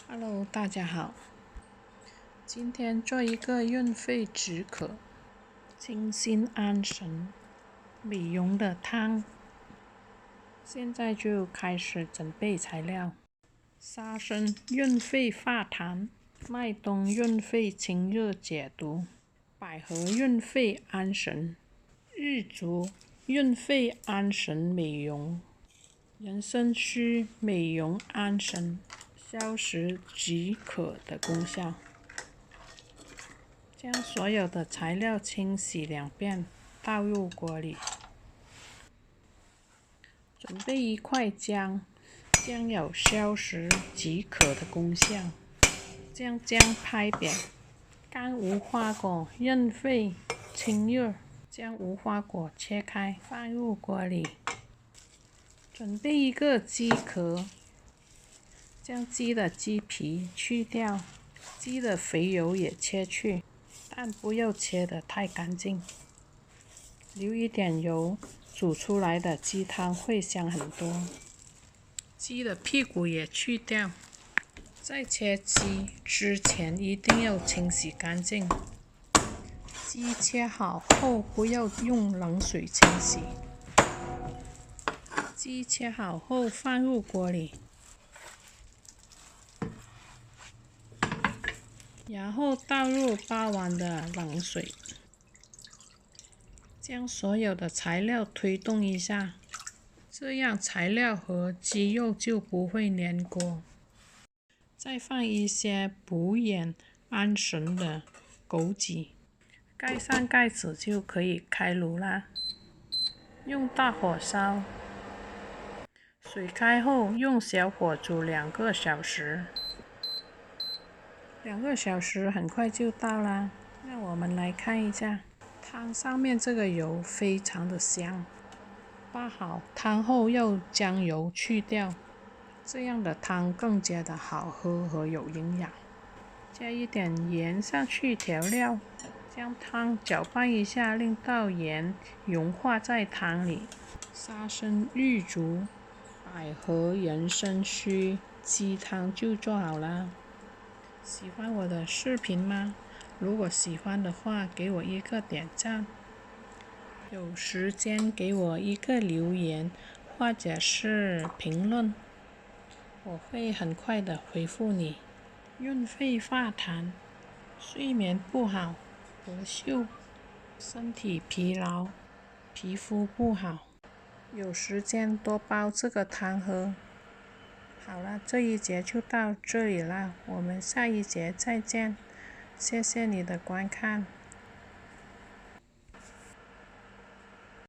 Hello， 大家好。今天做一个润肺止渴、清心安神、美容的汤。现在就开始准备材料：沙参润肺化痰，麦冬润肺清热解毒，百合润肺安神，玉竹润肺安神美容，人参须美容安神。消食止渴的功效。将所有的材料清洗2遍，倒入锅里。准备1块姜，姜有消食止渴的功效。将姜拍扁。干无花果润肺清热，将无花果切开，放入锅里。准备1个鸡壳。将鸡的鸡皮去掉，鸡的肥油也切去，但不要切得太干净，留一点油，煮出来的鸡汤会香很多。鸡的屁股也去掉。在切鸡之前一定要清洗干净。鸡切好后不要用冷水清洗。鸡切好后放入锅里。然后倒入8碗的冷水，将所有的材料推动一下，这样材料和鸡肉就不会粘锅。再放一些补眼安神的枸杞，盖上盖子就可以开炉啦。用大火烧，水开后用小火煮2个小时。2个小时很快就到啦，让我们来看一下，汤上面这个油非常的香。煲好汤后要将油去掉，这样的汤更加的好喝和有营养。加一点盐上去调料，将汤搅拌一下，令到盐融化在汤里。沙参、玉竹、百合、人参须鸡汤就做好了。喜欢我的视频吗？如果喜欢的话，给我一个点赞。有时间给我一个留言或者是评论，我会很快的回复你。润肺化痰，睡眠不好、咳嗽、身体疲劳、皮肤不好，有时间多煲这个汤喝。好了，这一节就到这里了，我们下一节再见，谢谢你的观看。